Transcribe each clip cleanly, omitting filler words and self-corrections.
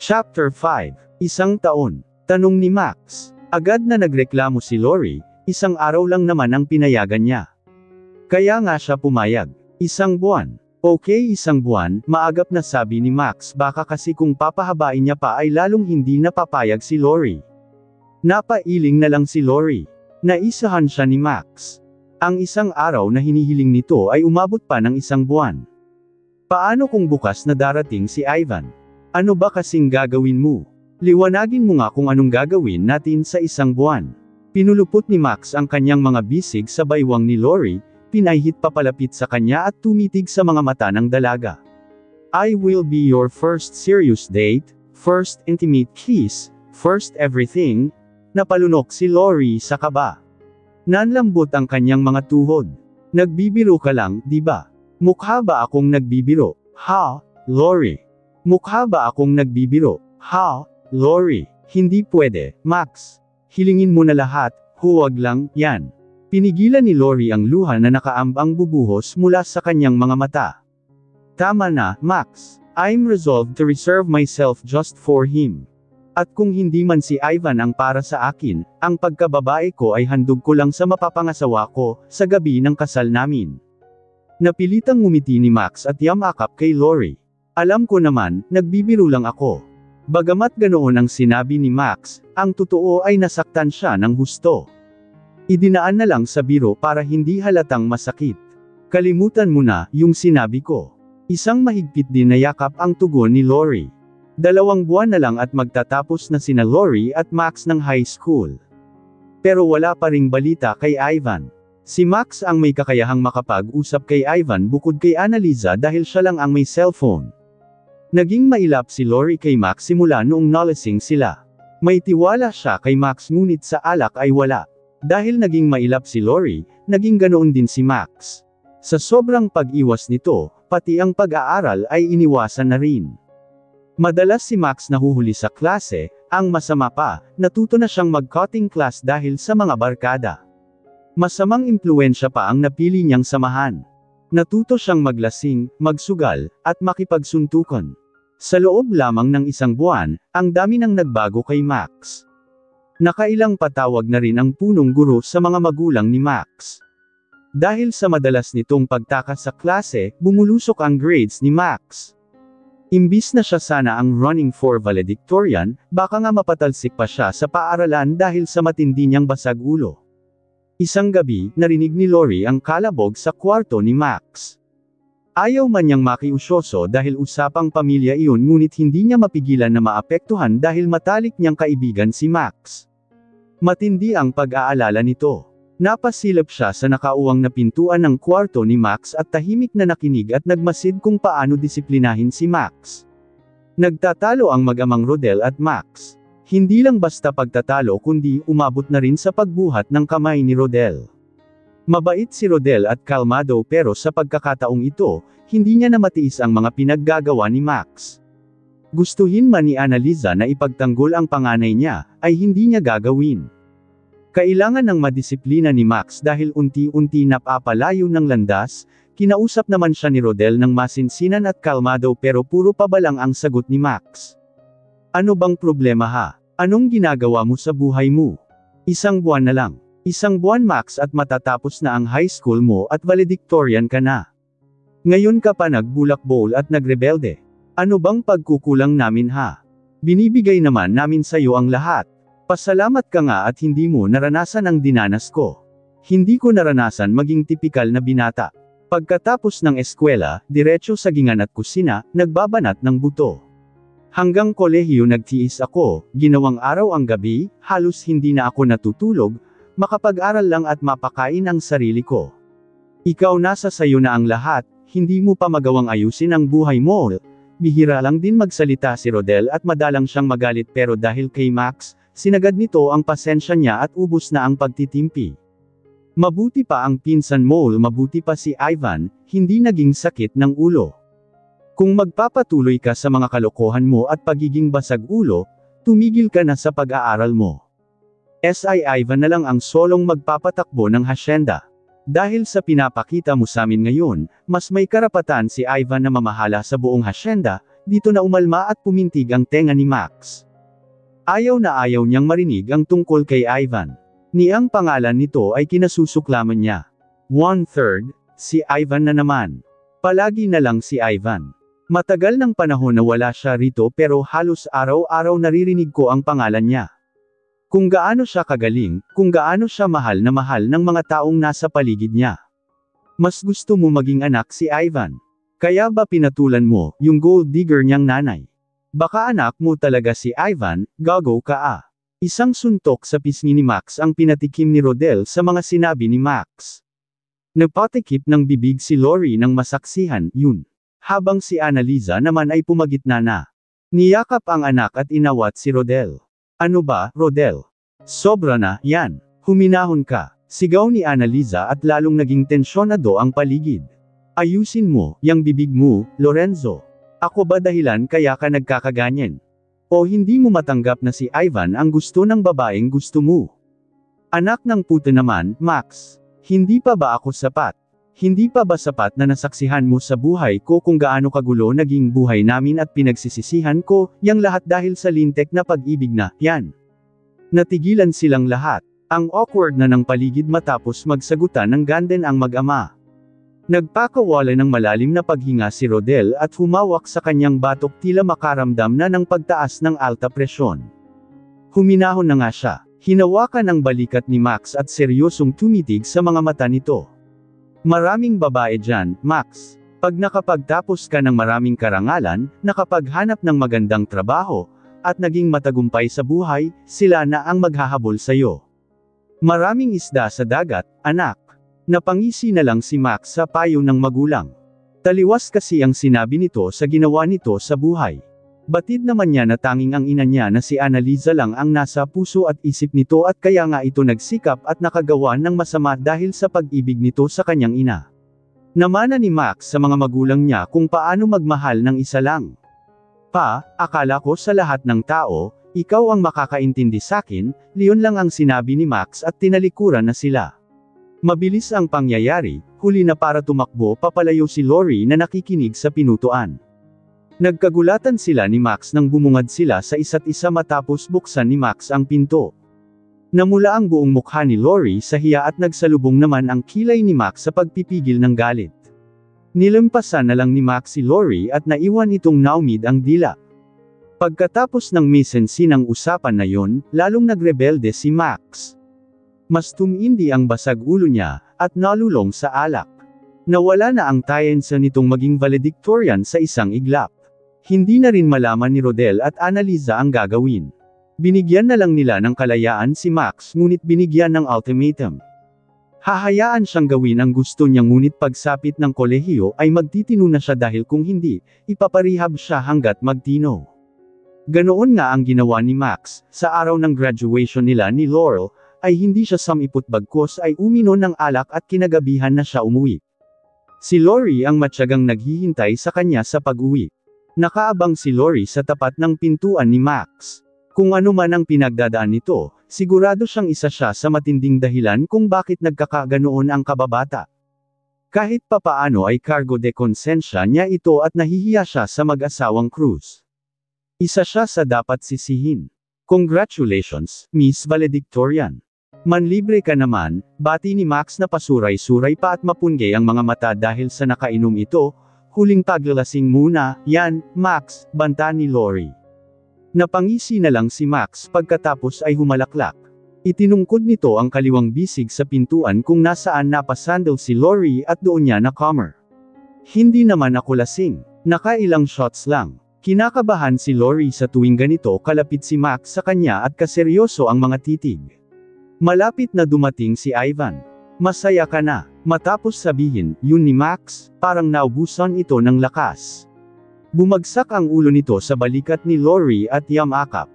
Chapter 5. Isang taon. Tanong ni Max. Agad na nagreklamo si Lori, isang araw lang naman ang pinayagan niya. Kaya nga siya pumayag. Isang buwan. Okay, isang buwan, maagap na sabi ni Max, baka kasi kung papahabain niya pa ay lalong hindi napapayag si Lori. Napailing na lang si Lori. Naisahan siya ni Max. Ang isang araw na hinihiling nito ay umabot pa ng isang buwan. Paano kung bukas na darating si Ivan? Ano ba kasing gagawin mo? Liwanagin mo nga kung anong gagawin natin sa isang buwan. Pinulupot ni Max ang kanyang mga bisig sa baywang ni Lori, pinahit papalapit sa kanya at tumitig sa mga mata ng dalaga. I will be your first serious date, first intimate kiss, first everything. Napalunok si Lori sa kaba. Nanlambot ang kanyang mga tuhod. Nagbibiro ka lang, di ba? Mukha ba akong nagbibiro? Ha, Lori? Mukha ba akong nagbibiro? Ha, Lori? Hindi pwede, Max. Hilingin mo na lahat, huwag lang, yan. Pinigilan ni Lori ang luha na nakaambang bubuhos mula sa kanyang mga mata. Tama na, Max. I'm resolved to reserve myself just for him. At kung hindi man si Ivan ang para sa akin, ang pagkababae ko ay handog ko lang sa mapapangasawa ko, sa gabi ng kasal namin. Napilitang ngumiti ni Max at yamakap kay Lori. Alam ko naman, nagbibiro lang ako. Bagamat ganoon ang sinabi ni Max, ang totoo ay nasaktan siya ng husto. Idinaan na lang sa biro para hindi halatang masakit. Kalimutan mo na, yung sinabi ko. Isang mahigpit din na yakap ang tugon ni Lori. 2 buwan na lang at magtatapos na sina Lori at Max ng high school. Pero wala pa ring balita kay Ivan. Si Max ang may kakayahang makapag-usap kay Ivan bukod kay Annalisa dahil siya lang ang may cellphone. Naging mailap si Lori kay Max simula noong nalasing sila. May tiwala siya kay Max ngunit sa alak ay wala. Dahil naging mailap si Lori, naging ganoon din si Max. Sa sobrang pag-iwas nito, pati ang pag-aaral ay iniwasan na rin. Madalas si Max nahuhuli sa klase, ang masama pa, natuto na siyang mag-cutting class dahil sa mga barkada. Masamang impluwensya pa ang napili niyang samahan. Natuto siyang maglasing, magsugal, at makipagsuntukan. Sa loob lamang ng isang buwan, ang dami nang nagbago kay Max. Nakailang patawag na rin ang punong guro sa mga magulang ni Max. Dahil sa madalas nitong pagtakas sa klase, bumulusok ang grades ni Max. Imbis na siya sana ang running for valedictorian, baka nga mapatalsik pa siya sa paaralan dahil sa matindi niyang basag ulo. Isang gabi, narinig ni Lori ang kalabog sa kwarto ni Max. Ayaw man niyang makiusyoso dahil usapang pamilya iyon ngunit hindi niya mapigilan na maapektuhan dahil matalik niyang kaibigan si Max. Matindi ang pag-aalala nito. Napasilip siya sa nakauwang na pintuan ng kwarto ni Max at tahimik na nakinig at nagmasid kung paano disiplinahin si Max. Nagtatalo ang mag-amang Rodel at Max. Hindi lang basta pagtatalo kundi umabot na rin sa pagbuhat ng kamay ni Rodel. Mabait si Rodel at kalmado pero sa pagkakataong ito, hindi niya na matiis ang mga pinaggagawa ni Max. Gustuhin man ni Annalisa na ipagtanggol ang panganay niya, ay hindi niya gagawin. Kailangan ng madisiplina ni Max dahil unti-unti napapalayo ng landas, kinausap naman siya ni Rodel ng masinsinan at kalmado pero puro pabalang ang sagot ni Max. Ano bang problema ha? Anong ginagawa mo sa buhay mo? Isang buwan na lang. Isang buwan Max at matatapos na ang high school mo at valedictorian ka na. Ngayon ka pa nagbulakbol at nagrebelde. Ano bang pagkukulang namin ha? Binibigay naman namin sa'yo ang lahat. Pasalamat ka nga at hindi mo naranasan ang dinanas ko. Hindi ko naranasan maging tipikal na binata. Pagkatapos ng eskwela, diretso sa gingan at kusina, nagbabanat ng buto. Hanggang kolehiyo nagtiis ako, ginawang araw ang gabi, halos hindi na ako natutulog, makapag-aral lang at mapakain ang sarili ko. Ikaw nasa sayo na ang lahat, hindi mo pa magawang ayusin ang buhay mo. Bihira lang din magsalita si Rodel at madalang siyang magalit pero dahil kay Max, sinagad nito ang pasensya niya at ubos na ang pagtitimpi. Mabuti pa ang pinsan mo, mabuti pa si Ivan, hindi naging sakit ng ulo. Kung magpapatuloy ka sa mga kalokohan mo at pagiging basag ulo, tumigil ka na sa pag-aaral mo. Si Ivan na lang ang solong magpapatakbo ng hasyenda. Dahil sa pinapakita mo sa amin ngayon, mas may karapatan si Ivan na mamahala sa buong hasyenda, dito na umalma at pumintig ang tenga ni Max. Ayaw na ayaw niyang marinig ang tungkol kay Ivan. Ni ang pangalan nito ay kinasusuklaman niya. 1/3, si Ivan na naman. Palagi na lang si Ivan. Matagal ng panahon na wala siya rito pero halos araw-araw naririnig ko ang pangalan niya. Kung gaano siya kagaling, kung gaano siya mahal ng mga taong nasa paligid niya. Mas gusto mo maging anak si Ivan. Kaya ba pinatulan mo, yung gold digger niyang nanay? Baka anak mo talaga si Ivan, gago ka ah. Isang suntok sa pisngi ni Max ang pinatikim ni Rodel sa mga sinabi ni Max. Napatikip ng bibig si Lori ng masaksihan, yun. Habang si Annalisa naman ay pumagitna na. Niyakap ang anak at inawat si Rodel. Ano ba, Rodel? Sobra na, yan. Huminahon ka. Sigaw ni Annalisa at lalong naging tensyonado ang paligid. Ayusin mo, yang bibig mo, Lorenzo. Ako ba dahilan kaya ka nagkakaganyan? O hindi mo matanggap na si Ivan ang gusto ng babaeng gusto mo? Anak ng puta naman, Max. Hindi pa ba ako sapat? Hindi pa ba sapat na nasaksihan mo sa buhay ko kung gaano kagulo naging buhay namin at pinagsisisihan ko, yang lahat dahil sa lintek na pag-ibig na, yan. Natigilan silang lahat. Ang awkward na ng paligid matapos magsagutan ng ganden ang mag-ama. Nagpakawala ng malalim na paghinga si Rodel at humawak sa kanyang batok tila makaramdam na ng pagtaas ng alta presyon. Huminahon na nga siya. Hinawakan ang balikat ni Max at seryosong tumitig sa mga mata nito. Maraming babae dyan, Max. Pag nakapagtapos ka ng maraming karangalan, nakapaghanap ng magandang trabaho, at naging matagumpay sa buhay, sila na ang maghahabol sa'yo. Maraming isda sa dagat, anak. Napangisi na lang si Max sa payo ng magulang. Taliwas kasi ang sinabi nito sa ginawa nito sa buhay. Batid naman niya na tanging ang ina niya na si Annalisa lang ang nasa puso at isip nito at kaya nga ito nagsikap at nakagawa ng masama dahil sa pag-ibig nito sa kanyang ina. Namana ni Max sa mga magulang niya kung paano magmahal ng isa lang. Pa, akala ko sa lahat ng tao, ikaw ang makakaintindi sakin, Leon lang ang sinabi ni Max at tinalikuran na sila. Mabilis ang pangyayari, huli na para tumakbo papalayo si Lori na nakikinig sa pinutuan. Nagkagulatan sila ni Max nang bumungad sila sa isa't isa matapos buksan ni Max ang pinto. Namula ang buong mukha ni Lori sa hiya at nagsalubong naman ang kilay ni Max sa pagpipigil ng galit. Nilampasan na lang ni Max si Lori at naiwan itong naumid ang dila. Pagkatapos ng misensi ng usapan na yon, lalong nagrebelde si Max. Mas tumindi ang basag ulo niya, at nalulong sa alak. Nawala na ang tayensa nitong maging valedictorian sa isang iglap. Hindi na rin malaman ni Rodel at Annalisa ang gagawin. Binigyan na lang nila ng kalayaan si Max ngunit binigyan ng ultimatum. Hahayaan siyang gawin ang gusto niya ngunit pagsapit ng kolehiyo ay magtitino na siya dahil kung hindi, ipaparehab siya hanggat magtino. Ganoon nga ang ginawa ni Max, sa araw ng graduation nila ni Laurel, ay hindi siya samipot bagkos ay uminom ng alak at kinagabihan na siya umuwi. Si Lori ang matyagang naghihintay sa kanya sa pag-uwi. Nakaabang si Lori sa tapat ng pintuan ni Max. Kung ano man ang pinagdadaan nito, sigurado siyang isa siya sa matinding dahilan kung bakit nagkakaganoon ang kababata. Kahit papaano ay cargo de konsensya niya ito at nahihiya siya sa mag-asawang Cruz. Isa siya sa dapat sisihin. Congratulations, Miss Valedictorian. Manlibre ka naman, bati ni Max na pasuray-suray pa at mapunggay ang mga mata dahil sa nakainom ito, huling paglalasing muna, yan, Max, banta ni Lori. Napangisi na lang si Max pagkatapos ay humalaklak. Itinungkod nito ang kaliwang bisig sa pintuan kung nasaan napasandal si Lori at doon niya na-comer. Hindi naman ako lasing, nakailang shots lang. Kinakabahan si Lori sa tuwing ganito kalapit si Max sa kanya at kaseryoso ang mga titig. Malapit na dumating si Ivan. Masaya ka na. Matapos sabihin, yun ni Max, parang naubusan ito ng lakas. Bumagsak ang ulo nito sa balikat ni Lori at yamakap.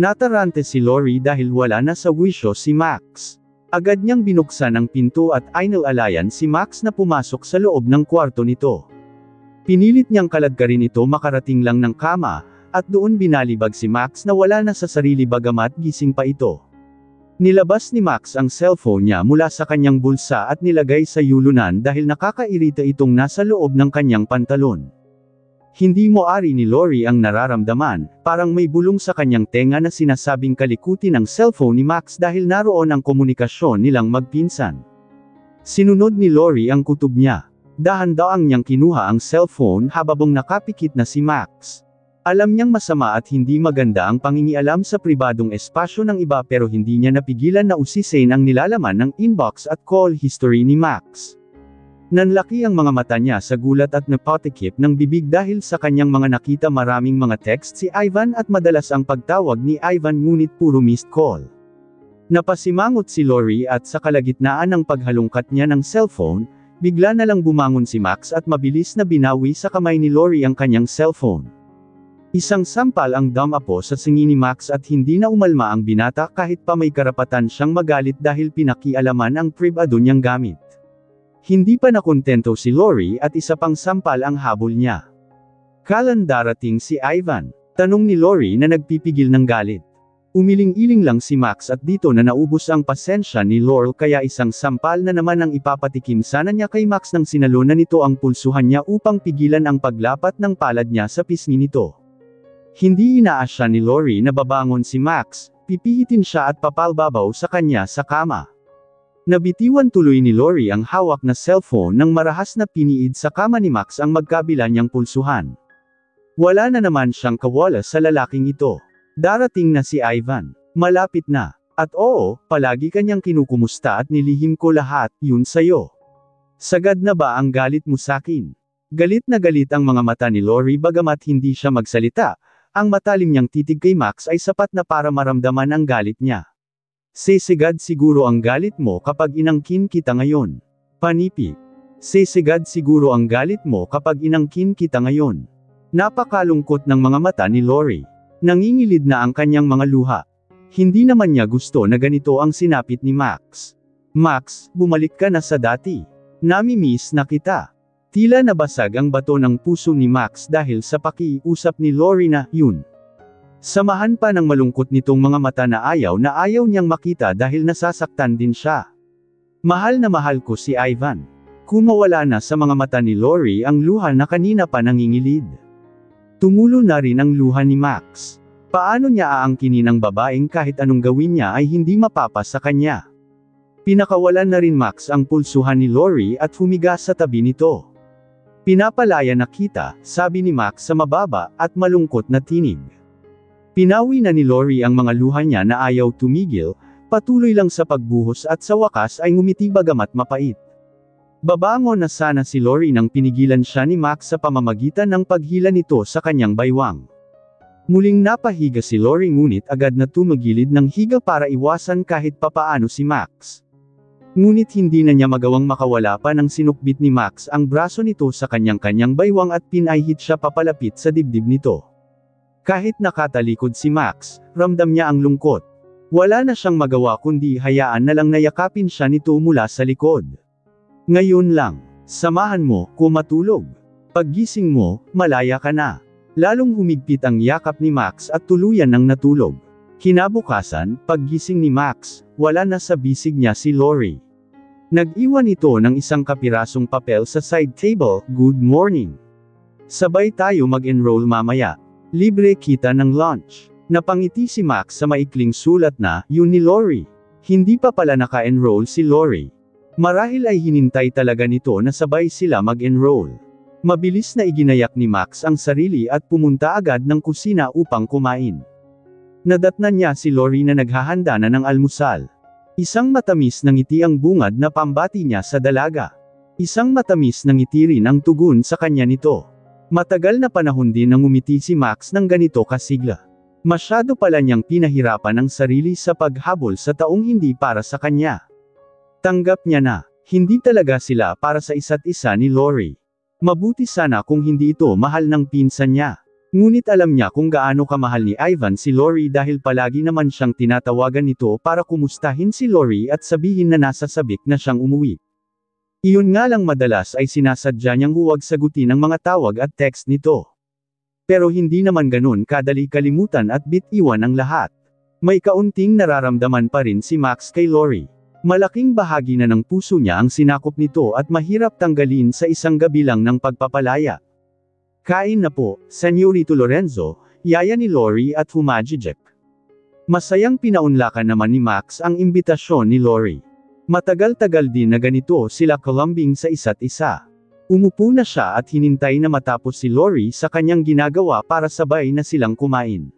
Natarante si Lori dahil wala na sa wisyo si Max. Agad niyang binuksan ang pinto at inalalayan si Max na pumasok sa loob ng kwarto nito. Pinilit niyang kaladkarin ito makarating lang ng kama, at doon binalibag si Max na wala na sa sarili bagamat gising pa ito. Nilabas ni Max ang cellphone niya mula sa kanyang bulsa at nilagay sa yulunan dahil nakakairita itong nasa loob ng kanyang pantalon. Hindi moari ni Lori ang nararamdaman, parang may bulong sa kanyang tenga na sinasabing kalikutin ang cellphone ni Max dahil naroon ang komunikasyon nilang magpinsan. Sinunod ni Lori ang kutob niya. Dahan-daang niyang kinuha ang cellphone habang nakapikit na si Max. Alam niyang masama at hindi maganda ang pangingialam sa pribadong espasyo ng iba pero hindi niya napigilan na usisin ang nilalaman ng inbox at call history ni Max. Nanlaki ang mga mata niya sa gulat at napatikip ng bibig dahil sa kanyang mga nakita maraming mga text si Ivan at madalas ang pagtawag ni Ivan ngunit puro missed call. Napasimangot si Lori at sa kalagitnaan ng paghalungkat niya ng cellphone, bigla na lang bumangon si Max at mabilis na binawi sa kamay ni Lori ang kanyang cellphone. Isang sampal ang damapo sa singi ni Max at hindi na umalma ang binata kahit pa may karapatan siyang magalit dahil pinakialaman ang pribado niyang gamit. Hindi pa nakontento si Lori at isa pang sampal ang habol niya. Kailan darating si Ivan? Tanong ni Lori na nagpipigil ng galit. Umiling-iling lang si Max at dito na naubos ang pasensya ni Laurel kaya isang sampal na naman ang ipapatikim sana niya kay Max nang sinalunan nito ang pulsuhan niya upang pigilan ang paglapat ng palad niya sa pisngi nito. Hindi inaasya ni Lori na babangon si Max, pipihitin siya at papalbabaw sa kanya sa kama. Nabitiwan tuloy ni Lori ang hawak na cellphone nang marahas na piniid sa kama ni Max ang magkabila niyang pulsuhan. Wala na naman siyang kawala sa lalaking ito. Darating na si Ivan. Malapit na. At oo, palagi kanyang kinukumusta at nilihim ko lahat, yun sayo. Sagad na ba ang galit mo sakin? Galit na galit ang mga mata ni Lori bagamat hindi siya magsalita, ang matalim niyang titig kay Max ay sapat na para maramdaman ang galit niya. Sesigad siguro ang galit mo kapag inangkin kita ngayon. Panipi. Sesigad siguro ang galit mo kapag inangkin kita ngayon. Napakalungkot ng mga mata ni Lori. Nangingilid na ang kanyang mga luha. Hindi naman niya gusto na ganito ang sinapit ni Max. Max, bumalik ka na sa dati. Nami-miss na kita. Tila nabasag ang bato ng puso ni Max dahil sa pakiusap ni Lori na, yun. Samahan pa ng malungkot nitong mga mata na ayaw niyang makita dahil nasasaktan din siya. Mahal na mahal ko si Ivan. Kumawala na sa mga mata ni Lori ang luha na kanina pa nangingilid. Tumulo na rin ang luha ni Max. Paano niya aangkinin ang babaeng kahit anong gawin niya ay hindi mapapa sa kanya? Pinakawalan na rin Max ang pulsuhan ni Lori at humiga sa tabi nito. Pinapalaya na kita, sabi ni Max sa mababa at malungkot na tinig. Pinawi na ni Lori ang mga luha niya na ayaw tumigil, patuloy lang sa pagbuhos at sa wakas ay ngumiti bagamat mapait. Babangon na sana si Lori nang pinigilan siya ni Max sa pamamagitan ng paghila nito sa kanyang baywang. Muling napahiga si Lori ngunit agad na tumagilid ng higa para iwasan kahit papaano si Max. Ngunit hindi na niya magawang makawala pa nang sinukbit ni Max ang braso nito sa kanyang baywang at pinahit siya papalapit sa dibdib nito. Kahit nakatalikod si Max, ramdam niya ang lungkot. Wala na siyang magawa kundi hayaan na lang nayakapin siya nito mula sa likod. Ngayon lang, samahan mo ko matulog. Paggising mo, malaya ka na. Lalong humigpit ang yakap ni Max at tuluyan ng natulog. Kinabukasan, paggising ni Max, wala na sa bisig niya si Lori. Nag-iwan ito ng isang kapirasong papel sa side table, "Good morning. Sabay tayo mag-enroll mamaya. Libre kita ng lunch." Napangiti si Max sa maikling sulat na, yun ni Lori. Hindi pa pala naka-enroll si Lori. Marahil ay hinintay talaga nito na sabay sila mag-enroll. Mabilis na iginayak ni Max ang sarili at pumunta agad ng kusina upang kumain. Nadatnan niya si Lori na naghahanda na ng almusal. Isang matamis na ngiti ang bungad na pambati niya sa dalaga. Isang matamis na ngiti rin ang tugon sa kanya nito. Matagal na panahon din nang umiti si Max ng ganito kasigla. Masyado pala niyang pinahirapan ang sarili sa paghabol sa taong hindi para sa kanya. Tanggap niya na, hindi talaga sila para sa isa't isa ni Lori. Mabuti sana kung hindi ito mahal ng pinsan niya. Ngunit alam niya kung gaano kamahal ni Ivan si Lori dahil palagi naman siyang tinatawagan nito para kumustahin si Lori at sabihin na nasa sabik na siyang umuwi. Iyon nga lang madalas ay sinasadya niyang huwag sagutin ang mga tawag at text nito. Pero hindi naman ganun kadali kalimutan at bit-iwan ang lahat. May kaunting nararamdaman pa rin si Max kay Lori. Malaking bahagi na ng puso niya ang sinakop nito at mahirap tanggalin sa isang gabi lang ng pagpapalaya. Kain na po, Senyorito Lorenzo, yaya ni Lori at humajijek. Masayang pinaunlakan naman ni Max ang imbitasyon ni Lori. Matagal-tagal din na ganito sila kalambing sa isa't isa. Umupo na siya at hinintay na matapos si Lori sa kanyang ginagawa para sabay na silang kumain.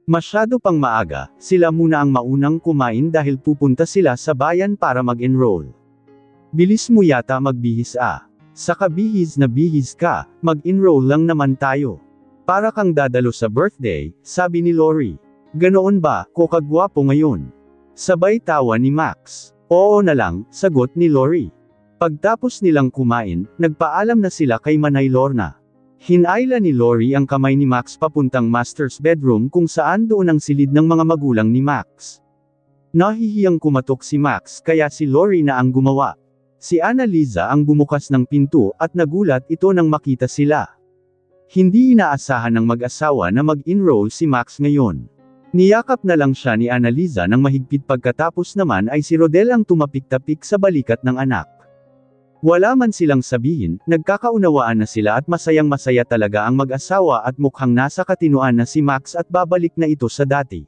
Masyado pang maaga, sila muna ang maunang kumain dahil pupunta sila sa bayan para mag-enroll. Bilis mo yata magbihis ah. Sa kabihis na bihis ka, mag-enroll lang naman tayo. Para kang dadalo sa birthday, sabi ni Lori. Ganoon ba, kokagwapo ngayon? Sabay tawa ni Max. Oo na lang, sagot ni Lori. Pagtapos nilang kumain, nagpaalam na sila kay Manay Lorna. Hinayla ni Lori ang kamay ni Max papuntang master's bedroom kung saan doon ang silid ng mga magulang ni Max. Nahihiyang kumatok si Max kaya si Lori na ang gumawa. Si Annalisa ang bumukas ng pinto at nagulat ito nang makita sila. Hindi inaasahan ng mag-asawa na mag-enroll si Max ngayon. Niyakap na lang siya ni Annalisa ng mahigpit pagkatapos naman ay si Rodel ang tumapik-tapik sa balikat ng anak. Wala man silang sabihin, nagkakaunawaan na sila at masayang-masaya talaga ang mag-asawa at mukhang nasa katinuan na si Max at babalik na ito sa dati.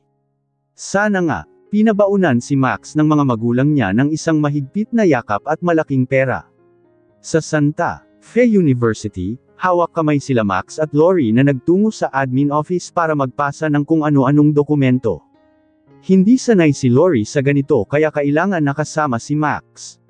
Sana nga, pinabaunan si Max ng mga magulang niya ng isang mahigpit na yakap at malaking pera. Sa Santa Fe University, hawak kamay sila Max at Lori na nagtungo sa admin office para magpasa ng kung ano-anong dokumento. Hindi sanay si Lori sa ganito kaya kailangan nakasama si Max.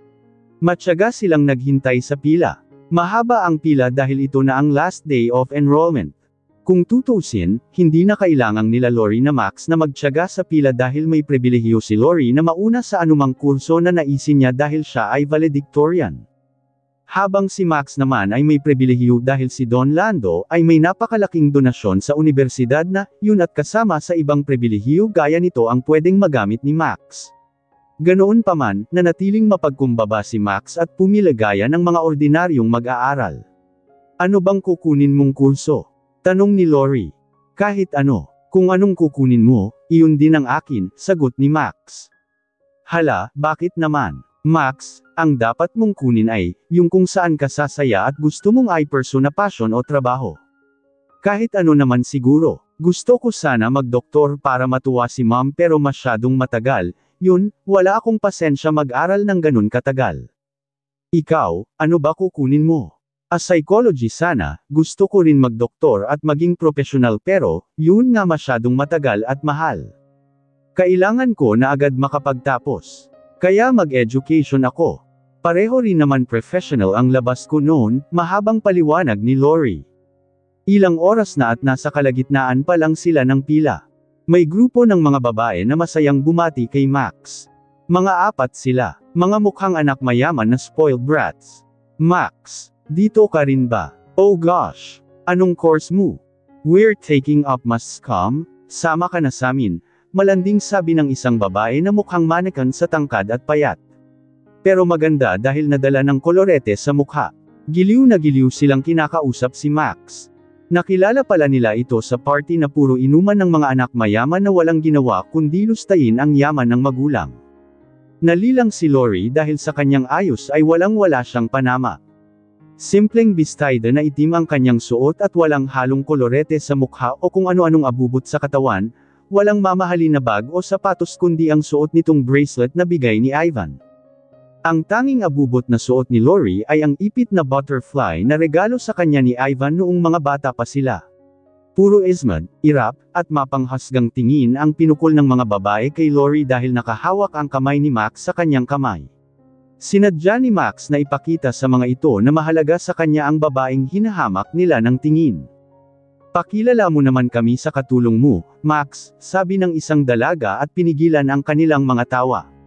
Matyaga silang naghintay sa pila. Mahaba ang pila dahil ito na ang last day of enrollment. Kung tutuusin, hindi na kailangang nila Lori na Max na magtyaga sa pila dahil may pribilehiyo si Lori na mauna sa anumang kurso na naisin niya dahil siya ay valedictorian. Habang si Max naman ay may pribilehiyo dahil si Don Lando ay may napakalaking donasyon sa universidad na, yun at kasama sa ibang pribilehiyo gaya nito ang pwedeng magamit ni Max. Ganoon pa man, nanatiling mapagkumbaba si Max at pumila gaya ng mga ordinaryong mag-aaral. Ano bang kukunin mong kurso? Tanong ni Lori. Kahit ano. Kung anong kukunin mo, iyon din ang akin, sagot ni Max. Hala, bakit naman? Max, ang dapat mong kunin ay, yung kung saan ka sasaya at gusto mong ay na passion o trabaho. Kahit ano naman siguro, gusto ko sana mag-doktor para matuwa si mom pero masyadong matagal, yun, wala akong pasensya mag-aral ng ganun katagal. Ikaw, ano ba kukunin mo? As psychology sana, gusto ko rin mag-doktor at maging professional pero, yun nga masyadong matagal at mahal. Kailangan ko na agad makapagtapos. Kaya mag-education ako. Pareho rin naman professional ang labas ko noon, mahabang paliwanag ni Lori. Ilang oras na at nasa kalagitnaan pa lang sila ng pila. May grupo ng mga babae na masayang bumati kay Max. Mga 4 sila, mga mukhang anak mayaman na spoiled brats. Max, dito ka rin ba? Oh gosh, anong course mo? We're taking up mass comm, sama ka na samin, malanding sabi ng isang babae na mukhang mannequin sa tangkad at payat. Pero maganda dahil nadala ng kolorete sa mukha. Giliw na giliw silang kinakausap si Max. Nakilala pala nila ito sa party na puro inuman ng mga anak mayaman na walang ginawa kundi lustayin ang yaman ng magulang. Nalilang si Lori dahil sa kanyang ayos ay walang-wala siyang panama. Simpleng bistayda na itim ang kanyang suot at walang halong kolorete sa mukha o kung ano-anong abubot sa katawan, walang mamahalin na bag o sapatos kundi ang suot nitong bracelet na bigay ni Ivan. Ang tanging abubot na suot ni Lori ay ang ipit na butterfly na regalo sa kanya ni Ivan noong mga bata pa sila. Puro ismad, irap, at mapanghasgang tingin ang pinukol ng mga babae kay Lori dahil nakahawak ang kamay ni Max sa kanyang kamay. Sinadya ni Max na ipakita sa mga ito na mahalaga sa kanya ang babaeng hinahamak nila ng tingin. Pakilala mo naman kami sa katulong mo, Max, sabi ng isang dalaga at pinigilan ang kanilang mga tawa.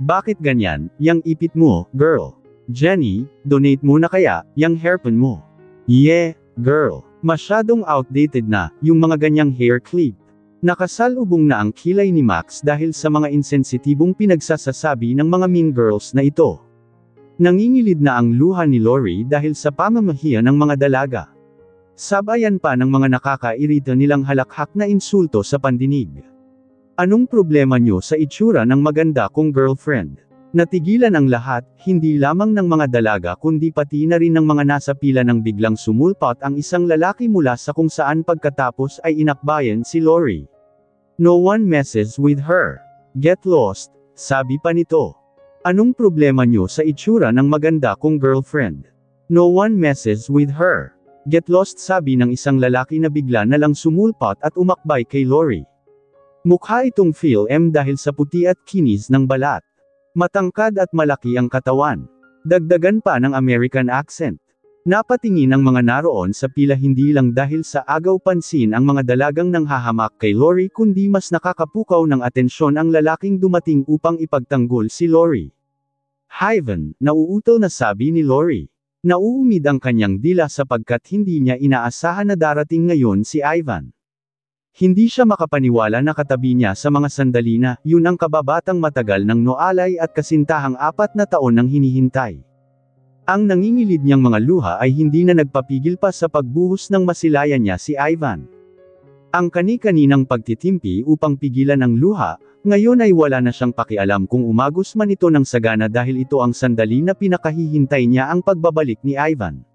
Bakit ganyan, yang ipit mo, girl? Jenny, donate mo na kaya, yang hairpin mo. Yeah, girl. Masyadong outdated na, yung mga ganyang hair clip. Nakasalubong na ang kilay ni Max dahil sa mga insensitibong pinagsasasabi ng mga mean girls na ito. Nangingilid na ang luha ni Lori dahil sa pamamahiya ng mga dalaga. Sabayan pa ng mga nakakairita nilang halakhak na insulto sa pandinig. Anong problema nyo sa itsura ng maganda kong girlfriend? Natigilan ang lahat, hindi lamang ng mga dalaga kundi pati na rin ng mga nasa pila nang biglang sumulpot ang isang lalaki mula sa kung saan pagkatapos ay inakbayan si Lori. No one messes with her. Get lost, sabi pa nito. Anong problema nyo sa itsura ng maganda kong girlfriend? No one messes with her. Get lost, sabi ng isang lalaki na bigla na lang sumulpot at umakbay kay Lori. Mukha itong Phil-M dahil sa puti at kinis ng balat. Matangkad at malaki ang katawan. Dagdagan pa ng American accent. Napatingin ang mga naroon sa pila hindi lang dahil sa agaw pansin ang mga dalagang nanghahamak kay Lori kundi mas nakakapukaw ng atensyon ang lalaking dumating upang ipagtanggol si Lori. Ivan, nauutol na sabi ni Lori. Nauumid ang kanyang dila sapagkat hindi niya inaasahan na darating ngayon si Ivan. Hindi siya makapaniwala na katabi niya sa mga sandali na, yun ang kababatang matagal ng noalay at kasintahang 4 na taon nang hinihintay. Ang nangingilid niyang mga luha ay hindi na nagpapigil pa sa pagbuhos ng masilayan niya si Ivan. Ang kani-kaninang pagtitimpi upang pigilan ang luha, ngayon ay wala na siyang pakialam kung umagos man ito ng sagana dahil ito ang sandali na pinakahihintay niya ang pagbabalik ni Ivan.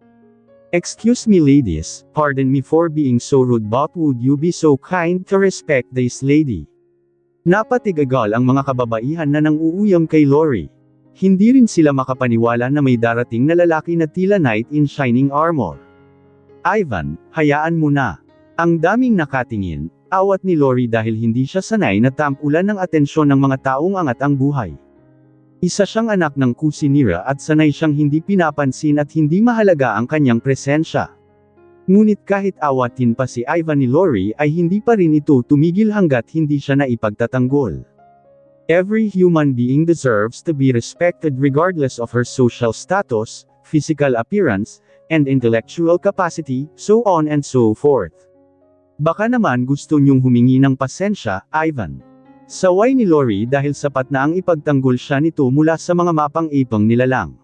Excuse me ladies, pardon me for being so rude but would you be so kind to respect this lady? Napatigagal ang mga kababaihan na nang-uuyam kay Lori. Hindi rin sila makapaniwala na may darating na lalaki na tila knight in shining armor. Ivan, hayaan mo na. Ang daming nakatingin, awat ni Lori dahil hindi siya sanay na tampulan ng atensyon ng mga taong angat ang buhay. Isa siyang anak ng kusinira at sanay siyang hindi pinapansin at hindi mahalaga ang kanyang presensya. Ngunit kahit awatin pa si Ivan ni Lori ay hindi pa rin ito tumigil hanggat hindi siya naipagtatanggol. Every human being deserves to be respected regardless of her social status, physical appearance, and intellectual capacity, so on and so forth. Baka naman gusto niyong humingi ng pasensya, Ivan. Saway ni Lori dahil sapat na ang ipagtanggol siya nito mula sa mga mapang-ipang nilalang.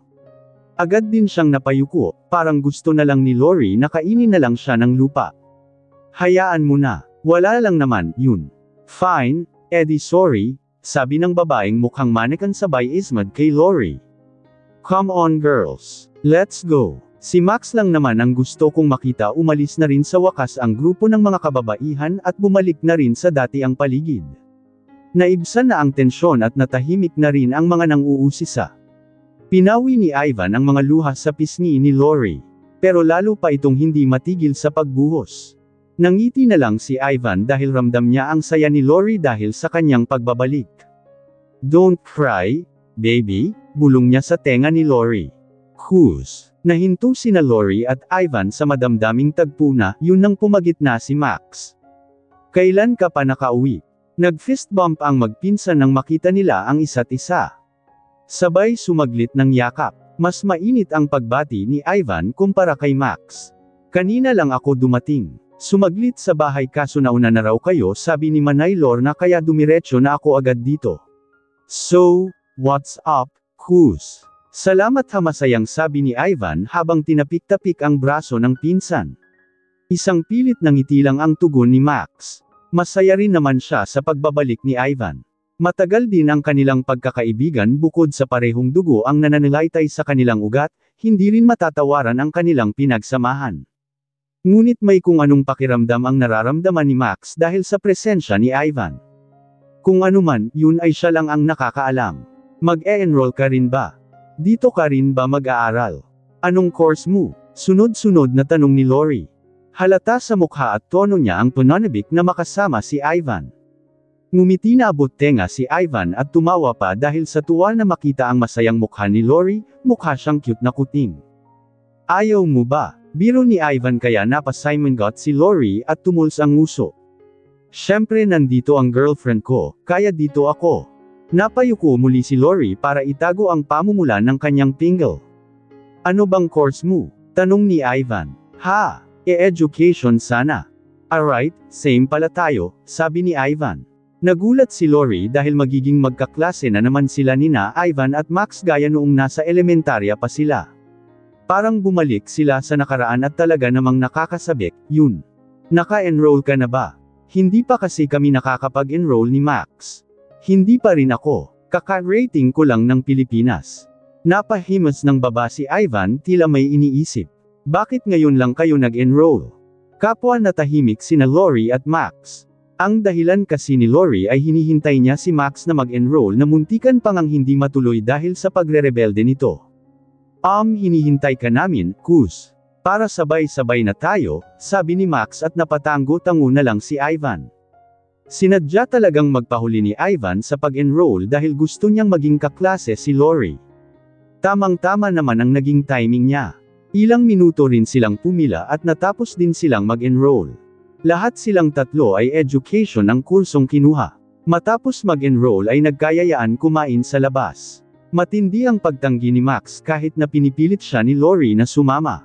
Agad din siyang napayuko, parang gusto na lang ni Lori na kainin na lang siya ng lupa. Hayaan mo na, wala lang naman, yun. Fine, Eddie sorry, sabi ng babaeng mukhang manikan sabay ismad kay Lori. Come on girls, let's go. Si Max lang naman ang gusto kong makita umalis na rin sa wakas ang grupo ng mga kababaihan at bumalik na rin sa dati ang paligid. Naibsan na ang tensyon at natahimik na rin ang mga nang-uusisa. Pinawi ni Ivan ang mga luha sa pisngi ni Lori. Pero lalo pa itong hindi matigil sa pagbuhos. Nangiti na lang si Ivan dahil ramdam niya ang saya ni Lori dahil sa kanyang pagbabalik. Don't cry, baby, bulong niya sa tenga ni Lori. Who's? Nahinto sina Lori at Ivan sa madamdaming tagpo na, yun nang pumagitna si Max. Kailan ka pa nakauwi? Nag-fist bump ang magpinsan nang makita nila ang isa't isa. Sabay sumaglit ng yakap. Mas mainit ang pagbati ni Ivan kumpara kay Max. Kanina lang ako dumating. Sumaglit sa bahay kaso nauna na raw kayo sabi ni Manay Lorna kaya dumiretso na ako agad dito. So, what's up, Kus? Salamat ha masayang sabi ni Ivan habang tinapik-tapik ang braso ng pinsan. Isang pilit na ngiti lang ang tugon ni Max. Masaya rin naman siya sa pagbabalik ni Ivan. Matagal din ang kanilang pagkakaibigan bukod sa parehong dugo ang nananalaytay sa kanilang ugat, hindi rin matatawaran ang kanilang pinagsamahan. Ngunit may kung anong pakiramdam ang nararamdaman ni Max dahil sa presensya ni Ivan. Kung anuman, yun ay siya lang ang nakakaalam. Mag-e-enroll ka rin ba? Dito ka rin ba mag-aaral? Anong course mo? Sunod-sunod na tanong ni Lori. Halata sa mukha at tono niya ang pananabik na makasama si Ivan. Ngumiti na abot tenga si Ivan at tumawa pa dahil sa tuwa na makita ang masayang mukha ni Lori, mukha siyang cute na kuting. Ayaw mo ba? Biro ni Ivan kaya napasimangot si Lori at tumuls ang nguso. Siyempre nandito ang girlfriend ko, kaya dito ako. Napayuko muli si Lori para itago ang pamumulan ng kanyang pingle. Ano bang course mo? Tanong ni Ivan. Ha? E-education sana. Alright, same pala tayo, sabi ni Ivan. Nagulat si Lori dahil magiging magkaklase na naman sila nina Ivan at Max gaya noong nasa elementarya pa sila. Parang bumalik sila sa nakaraan at talaga namang nakakasabik, yun. Naka-enroll ka na ba? Hindi pa kasi kami nakakapag-enroll ni Max. Hindi pa rin ako. Kaka-rating ko lang ng Pilipinas. Napahimas ng baba si Ivan, tila may iniisip. Bakit ngayon lang kayo nag-enroll? Kapwa natahimik sina Lori at Max. Ang dahilan kasi ni Lori ay hinihintay niya si Max na mag-enroll na muntikan pang ang hindi matuloy dahil sa pagre-rebelde nito. Hinihintay ka namin, Kus. Para sabay-sabay na tayo, sabi ni Max at napatango-tango na lang si Ivan. Sinadya talagang magpahuli ni Ivan sa pag-enroll dahil gusto niyang maging kaklase si Lori. Tamang-tama naman ang naging timing niya. Ilang minuto rin silang pumila at natapos din silang mag-enroll. Lahat silang tatlo ay education ang kursong kinuha. Matapos mag-enroll ay nagkayayaan kumain sa labas. Matindi ang pagtanggi ni Max kahit na pinipilit siya ni Lori na sumama.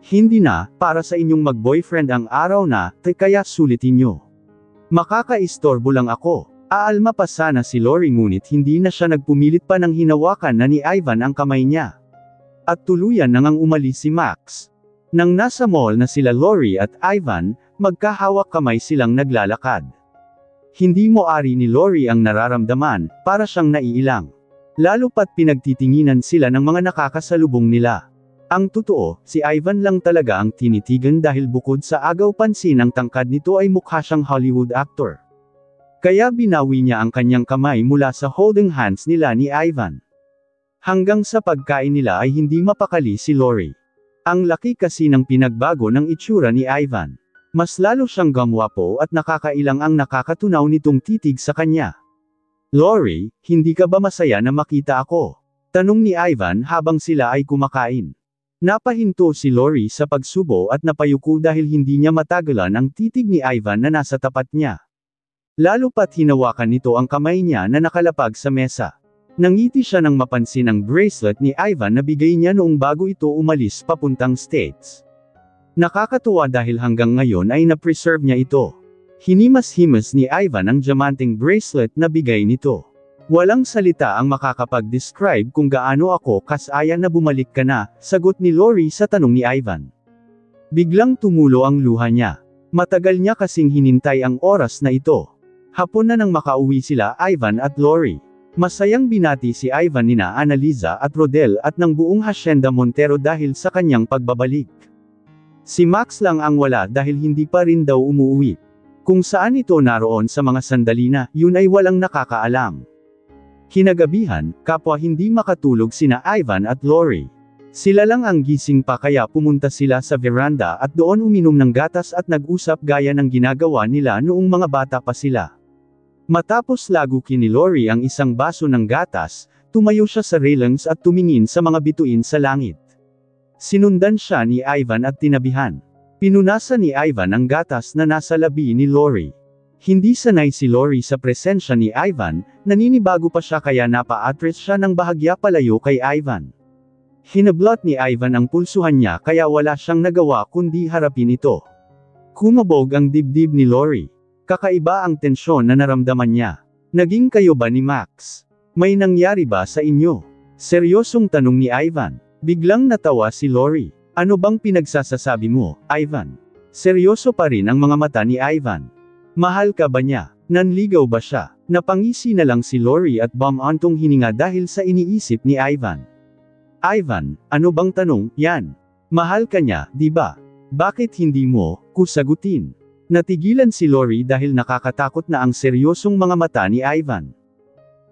Hindi na, para sa inyong mag-boyfriend ang araw na, kaya sulitin nyo. Makakaistorbo lang ako. Aalma pa sana si Lori ngunit hindi na siya nagpumilit pa nang hinawakan na ni Ivan ang kamay niya. At tuluyan nang umalis si Max. Nang nasa mall na sila Lori at Ivan, magkahawak kamay silang naglalakad. Hindi mo ari ni Lori ang nararamdaman, para siyang naiilang. Lalo pat pinagtitinginan sila ng mga nakakasalubong nila. Ang totoo, si Ivan lang talaga ang tinitigan dahil bukod sa agaw pansin ang tangkad nito ay mukha siyang Hollywood actor. Kaya binawi niya ang kanyang kamay mula sa holding hands nila ni Ivan. Hanggang sa pagkain nila ay hindi mapakali si Lori. Ang laki kasi ng pinagbago ng itsura ni Ivan. Mas lalo siyang gamwapo at nakakailang ang nakakatunaw nitong titig sa kanya. Lori, hindi ka ba masaya na makita ako? Tanong ni Ivan habang sila ay kumakain. Napahinto si Lori sa pagsubo at napayuko dahil hindi niya matagalan ang titig ni Ivan na nasa tapat niya. Lalo pat hinawakan nito ang kamay niya na nakalapag sa mesa. Nangiti siya nang mapansin ang bracelet ni Ivan na bigay niya noong bago ito umalis papuntang States. Nakakatuwa dahil hanggang ngayon ay na-preserve niya ito. Hinimas-himas ni Ivan ang diamanteng bracelet na bigay nito. Walang salita ang makakapag-describe kung gaano ako kasaya na bumalik ka na, sagot ni Lori sa tanong ni Ivan. Biglang tumulo ang luha niya. Matagal niya kasing hinintay ang oras na ito. Hapon na nang makauwi sila Ivan at Lori. Masayang binati si Ivan nina Annaliza at Rodel at ng buong Hacienda Montero dahil sa kanyang pagbabalik. Si Max lang ang wala dahil hindi pa rin daw umuwi. Kung saan ito naroon sa mga sandali na, yun ay walang nakakaalam. Kinagabihan, kapwa hindi makatulog sina Ivan at Lori. Sila lang ang gising pa kaya pumunta sila sa veranda at doon uminom ng gatas at nag-usap gaya ng ginagawa nila noong mga bata pa sila. Matapos lagukin ni Lori ang isang baso ng gatas, tumayo siya sa railings at tumingin sa mga bituin sa langit. Sinundan siya ni Ivan at tinabihan. Pinunasan ni Ivan ang gatas na nasa labi ni Lori. Hindi sanay si Lori sa presensya ni Ivan, naninibago pa siya kaya napa-atras siya ng bahagya palayo kay Ivan. Hinablot ni Ivan ang pulsuhan niya kaya wala siyang nagawa kundi harapin ito. Kumabog ang dibdib ni Lori. Kakaiba ang tensyon na naramdaman niya. Naging kayo ba ni Max? May nangyari ba sa inyo? Seryosong tanong ni Ivan. Biglang natawa si Lori. Ano bang pinagsasasabi mo, Ivan? Seryoso pa rin ang mga mata ni Ivan. Mahal ka ba niya? Nanligaw ba siya? Napangisi na lang si Lori at bumantong hininga dahil sa iniisip ni Ivan. Ivan, ano bang tanong, yan? Mahal ka niya, di ba? Bakit hindi mo, sagutin? Natigilan si Lori dahil nakakatakot na ang seryosong mga mata ni Ivan.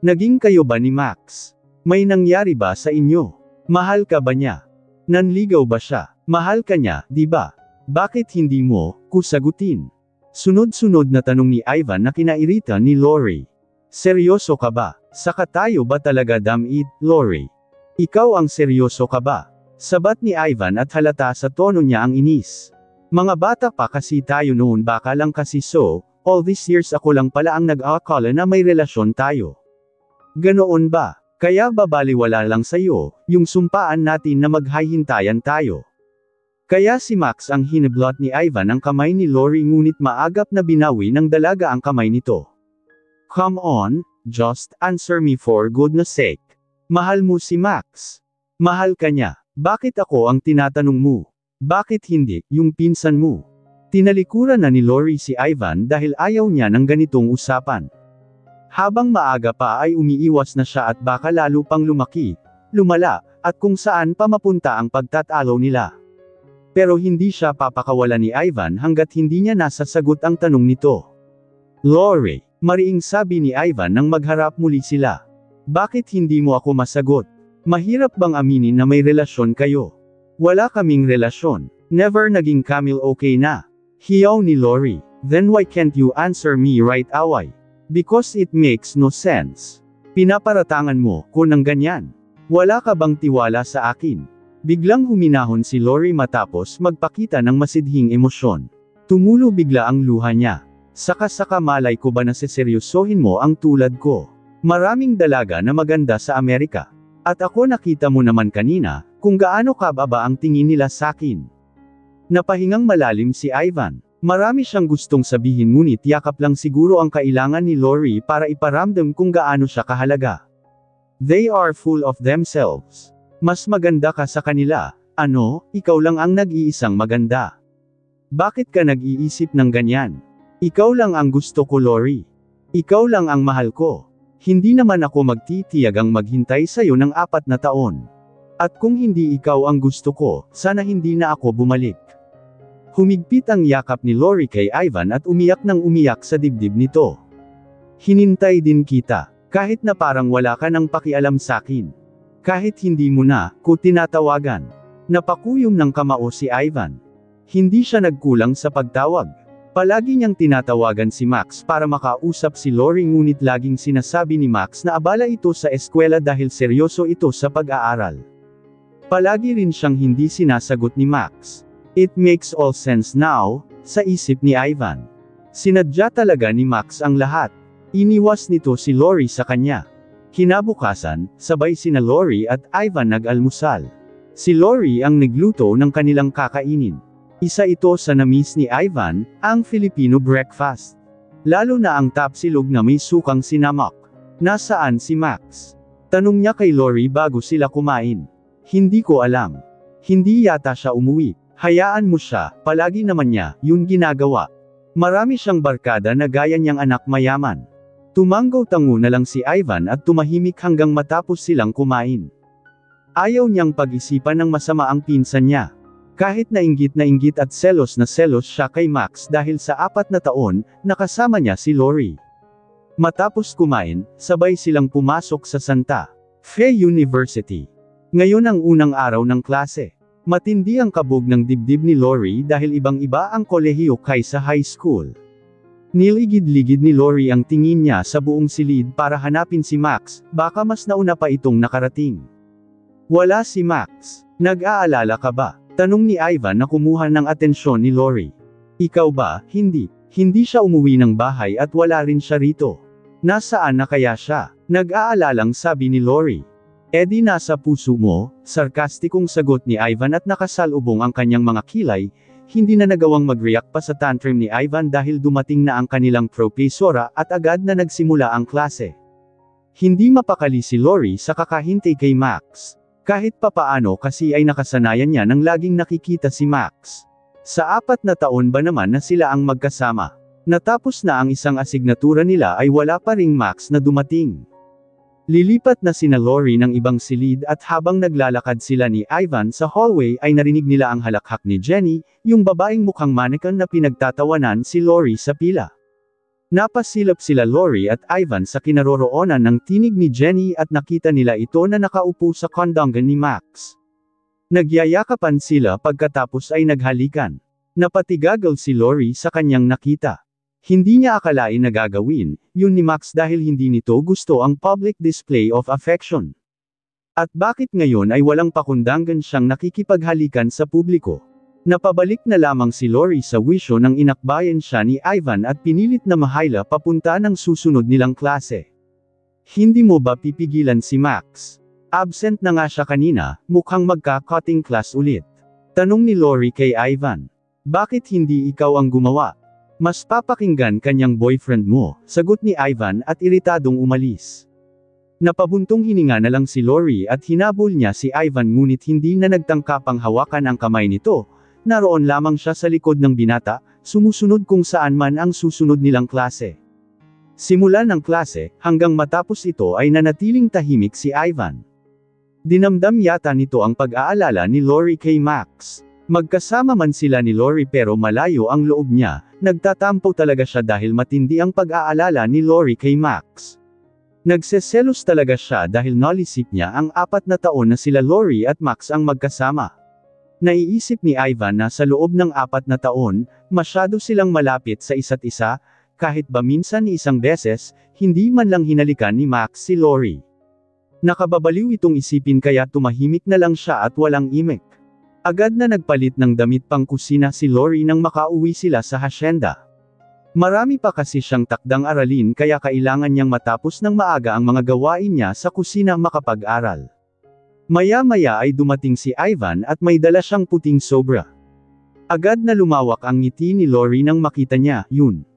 Naging kayo ba ni Max? May nangyari ba sa inyo? Mahal ka ba niya? Nanligaw ba siya? Mahal ka niya, di ba? Bakit hindi mo, sagutin? Sunod-sunod na tanong ni Ivan na kinairita ni Lori. Seryoso ka ba? Saka tayo ba talaga damit, Lori? Ikaw ang seryoso ka ba? Sabat ni Ivan at halata sa tono niya ang inis. Mga bata pa kasi tayo noon baka lang kasi all these years ako lang pala ang nag-aakala na may relasyon tayo. Ganoon ba? Kaya babaliwala lang sa'yo, yung sumpaan natin na maghahintayan tayo. Kaya si Max ang hinablot ni Ivan ang kamay ni Lori ngunit maagap na binawi ng dalaga ang kamay nito. Come on, just answer me for goodness sake. Mahal mo si Max? Mahal ka niya. Bakit ako ang tinatanong mo? Bakit hindi, yung pinsan mo? Tinalikuran na ni Lori si Ivan dahil ayaw niya ng ganitong usapan. Habang maaga pa ay umiiwas na siya at baka lalo pang lumaki, lumala, at kung saan pa mapunta ang pagtatalo nila. Pero hindi siya papakawala ni Ivan hanggat hindi niya nasasagot ang tanong nito. Lori, mariing sabi ni Ivan nang magharap muli sila. Bakit hindi mo ako masagot? Mahirap bang aminin na may relasyon kayo? Wala kaming relasyon. Never naging Camille okay na. Hiyaw ni Lori. Then why can't you answer me right away? Because it makes no sense. Pinaparatangan mo ko ng ganyan. Wala ka bang tiwala sa akin? Biglang huminahon si Lori matapos magpakita ng masidhing emosyon. Tumulo bigla ang luha niya. Saka malay ko ba na seseryosohin mo ang tulad ko? Maraming dalaga na maganda sa Amerika. At ako nakita mo naman kanina, kung gaano kababa ang tingin nila sakin. Napahingang malalim si Ivan. Marami siyang gustong sabihin ngunit yakap lang siguro ang kailangan ni Lori para iparamdam kung gaano siya kahalaga. They are full of themselves. Mas maganda ka sa kanila, ano, ikaw lang ang nag-iisang maganda. Bakit ka nag-iisip ng ganyan? Ikaw lang ang gusto ko, Lori. Ikaw lang ang mahal ko. Hindi naman ako magtitiyagang maghintay sa'yo ng 4 na taon. At kung hindi ikaw ang gusto ko, sana hindi na ako bumalik. Humigpit ang yakap ni Lori kay Ivan at umiyak ng umiyak sa dibdib nito. Hinintay din kita, kahit na parang wala ka nang pakialam sakin. Kahit hindi mo na ko tinatawagan. Napakuyom ng kamao si Ivan. Hindi siya nagkulang sa pagtawag. Palagi niyang tinatawagan si Max para makausap si Lori ngunit laging sinasabi ni Max na abala ito sa eskwela dahil seryoso ito sa pag-aaral. Palagi rin siyang hindi sinasagot ni Max. It makes all sense now, sa isip ni Ivan. Sinadya talaga ni Max ang lahat. Iniwas nito si Lori sa kanya. Kinabukasan, sabay sina Lori at Ivan nag-almusal. Si Lori ang nagluto ng kanilang kakainin. Isa ito sa na-miss ni Ivan, ang Filipino breakfast. Lalo na ang tapsilog na may sukang sinamak. Nasaan si Max? Tanong niya kay Lori bago sila kumain. Hindi ko alam. Hindi yata siya umuwi. Hayaan mo siya, palagi naman niya, yun ginagawa. Marami siyang barkada na gaya niyang anak mayaman. Tumanggaw-tango na lang si Ivan at tumahimik hanggang matapos silang kumain. Ayaw niyang pag-isipan ng masama ang pinsan niya. Kahit na inggit at selos na selos siya kay Max dahil sa 4 na taon, nakasama niya si Lori. Matapos kumain, sabay silang pumasok sa Santa Fe University. Ngayon ang unang araw ng klase. Matindi ang kabog ng dibdib ni Lori dahil ibang-iba ang kolehiyo kaysa high school. Niligid-ligid ni Lori ang tingin niya sa buong silid para hanapin si Max, baka mas nauna pa itong nakarating. Wala si Max. Nag-aalala ka ba? Tanong ni Ivan na kumuha ng atensyon ni Lori. Ikaw ba? Hindi. Hindi siya umuwi ng bahay at wala rin siya rito. Nasaan na kaya siya? Nag-aalalang sabi ni Lori. Edi nasa puso mo, sarkastikong sagot ni Ivan at nakasalubong ang kanyang mga kilay. Hindi na nagawang mag-react pa sa tantrum ni Ivan dahil dumating na ang kanilang propesora at agad na nagsimula ang klase. Hindi mapakali si Lori sa kakahintay kay Max. Kahit papaano kasi ay nakasanayan niya nang laging nakikita si Max. Sa 4 na taon ba naman na sila ang magkasama? Natapos na ang isang asignatura nila ay wala pa ring Max na dumating. Lilipat na sina Lori ng ibang silid at habang naglalakad sila ni Ivan sa hallway ay narinig nila ang halakhak ni Jenny, yung babaeng mukhang mannequin na pinagtatawanan si Lori sa pila. Napasilap sila Lori at Ivan sa kinaroroonan ng tinig ni Jenny at nakita nila ito na nakaupo sa kondongan ni Max. Nagyayakapan sila pagkatapos ay naghalikan. Napatigagal si Lori sa kanyang nakita. Hindi niya akalain na gagawin yun ni Max dahil hindi nito gusto ang public display of affection. At bakit ngayon ay walang pakundangan siyang nakikipaghalikan sa publiko? Napabalik na lamang si Lori sa wisyo nang inakbayan siya ni Ivan at pinilit na mahayla papunta ng susunod nilang klase. Hindi mo ba pipigilan si Max? Absent na nga siya kanina, mukhang magka-cutting class ulit. Tanong ni Lori kay Ivan. Bakit hindi ikaw ang gumawa? Mas papakinggan kanyang boyfriend mo, sagot ni Ivan at iritadong umalis. Napabuntong hininga na lang si Lori at hinabol niya si Ivan ngunit hindi na nagtangkapang hawakan ang kamay nito, naroon lamang siya sa likod ng binata, sumusunod kung saan man ang susunod nilang klase. Simula ng klase, hanggang matapos ito ay nanatiling tahimik si Ivan. Dinamdam yata nito ang pag-aalala ni Lori kay Max. Magkasama man sila ni Lori pero malayo ang loob niya, nagtatampo talaga siya dahil matindi ang pag-aalala ni Lori kay Max. Nagseselos talaga siya dahil nalisip niya ang 4 na taon na sila Lori at Max ang magkasama. Naiisip ni Ivan na sa loob ng 4 na taon, masyado silang malapit sa isa't isa, kahit ba minsan ni isang beses, hindi man lang hinalikan ni Max si Lori. Nakababaliw itong isipin kaya tumahimik na lang siya at walang imik. Agad na nagpalit ng damit pang kusina si Lori nang makauwi sila sa hasyenda. Marami pa kasi siyang takdang aralin kaya kailangan niyang matapos ng maaga ang mga gawain niya sa kusina makapag-aral. Maya-maya ay dumating si Ivan at may dala siyang puting sobra. Agad na lumawak ang ngiti ni Lori nang makita niya yun.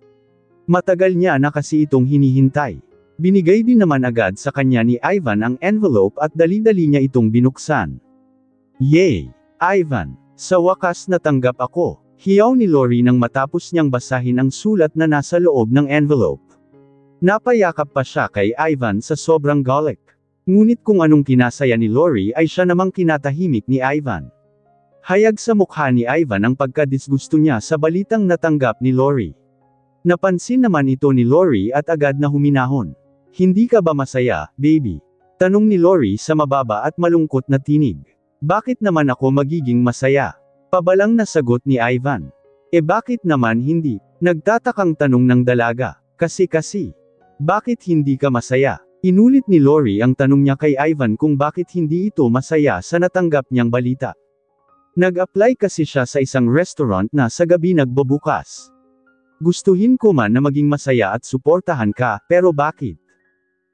Matagal niya na kasi itong hinihintay. Binigay din naman agad sa kanya ni Ivan ang envelope at dali-dali niya itong binuksan. Yay! Ivan, sa wakas natanggap ako. Hiyaw ni Lori nang matapos niyang basahin ang sulat na nasa loob ng envelope. Napayakap pa siya kay Ivan sa sobrang galit. Ngunit kung anong kinasaya ni Lori ay siya namang kinatahimik ni Ivan. Hayag sa mukha ni Ivan ang pagkadisgusto niya sa balitang natanggap ni Lori. Napansin naman ito ni Lori at agad na huminahon. Hindi ka ba masaya, baby? Tanong ni Lori sa mababa at malungkot na tinig. Bakit naman ako magiging masaya? Pabalang na sagot ni Ivan. Bakit naman hindi? Nagtatakang tanong ng dalaga. Kasi. Bakit hindi ka masaya? Inulit ni Lori ang tanong niya kay Ivan kung bakit hindi ito masaya sa natanggap niyang balita. Nag-apply kasi siya sa isang restaurant na sa gabi nagbubukas. Gustuhin ko man na maging masaya at suportahan ka, pero bakit?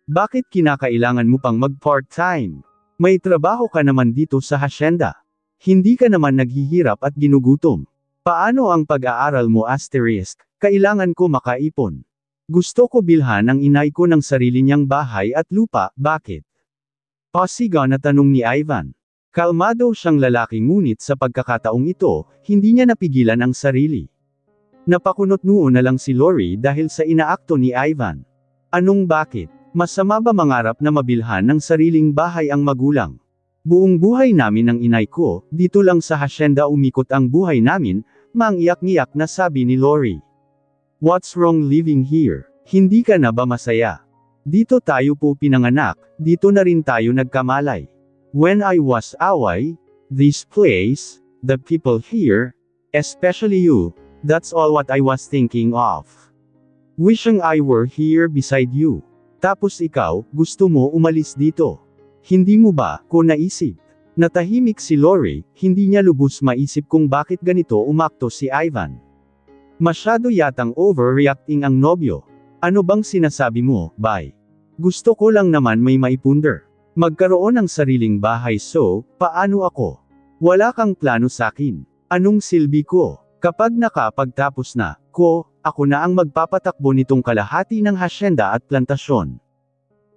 Bakit kinakailangan mo pang mag-part-time? May trabaho ka naman dito sa hasyenda. Hindi ka naman naghihirap at ginugutom. Paano ang pag-aaral mo asterisk? Kailangan ko makaipon. Gusto ko bilhan ang inay ko ng sarili niyang bahay at lupa, bakit? Pasigaw na tanong ni Ivan. Kalmado siyang lalaki ngunit sa pagkakataong ito, hindi niya napigilan ang sarili. Napakunot noon na lang si Lori dahil sa inaakto ni Ivan. Anong bakit? Masama ba mangarap na mabilhan ng sariling bahay ang magulang? Buong buhay namin ng inay ko, dito lang sa hasyenda umikot ang buhay namin, mangiyak-ngiyak na sabi ni Lori. What's wrong living here? Hindi ka na ba masaya? Dito tayo po pinanganak, dito na rin tayo nagkamalay. When I was away, this place, the people here, especially you, that's all what I was thinking of. Wishing I were here beside you. Tapos ikaw, gusto mo umalis dito. Hindi mo ba, ko naisip? Natahimik si Lori, hindi niya lubos maisip kung bakit ganito umakto si Ivan. Masyado yatang overreacting ang nobyo. Ano bang sinasabi mo, bay? Gusto ko lang naman may maipunder. Magkaroon ng sariling bahay so, paano ako? Wala kang plano sakin. Anong silbi ko? Kapag nakapagtapos na, ako na ang magpapatakbo nitong kalahati ng hasyenda at plantasyon.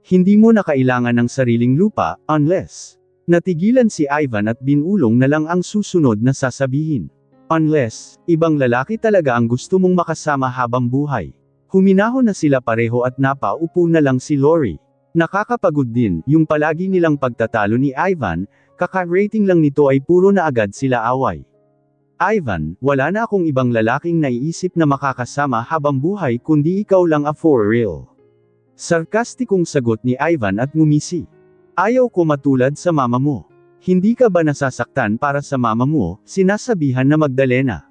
Hindi mo na kailangan ng sariling lupa, unless. Natigilan si Ivan at binulong na lang ang susunod na sasabihin. Unless, ibang lalaki talaga ang gusto mong makasama habang buhay. Huminahon na sila pareho at napaupo na lang si Lori. Nakakapagod din, yung palagi nilang pagtatalo ni Ivan, kaka-rating lang nito ay puro na agad sila away. Ivan, wala na akong ibang lalaking naiisip na makakasama habang buhay kundi ikaw lang for real. Sarkastikong sagot ni Ivan at ngumisi. Ayaw ko matulad sa mama mo. Hindi ka ba nasasaktan para sa mama mo, sinasabihan na Magdalena?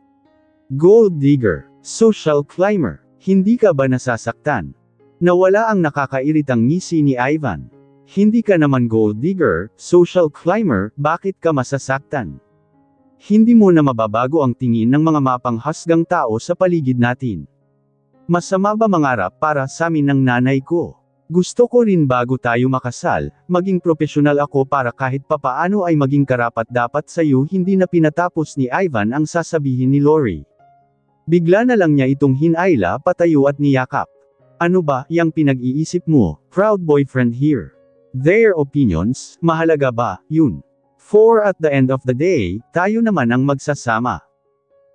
Gold digger, social climber, hindi ka ba nasasaktan? Nawala ang nakakairitang ngisi ni Ivan. Hindi ka naman gold digger, social climber, bakit ka masasaktan? Hindi mo na mababago ang tingin ng mga mapanghasgang tao sa paligid natin. Masama ba mangarap para sa amin ng nanay ko? Gusto ko rin bago tayo makasal, maging profesional ako para kahit papaano ay maging karapat-dapat sa'yo. Hindi na pinatapos ni Ivan ang sasabihin ni Lori. Bigla na lang niya itong hinayla patayo at niyakap. Ano ba, yang pinag-iisip mo, proud boyfriend here? Their opinions, mahalaga ba, yun? For at the end of the day, tayo naman ang magsasama.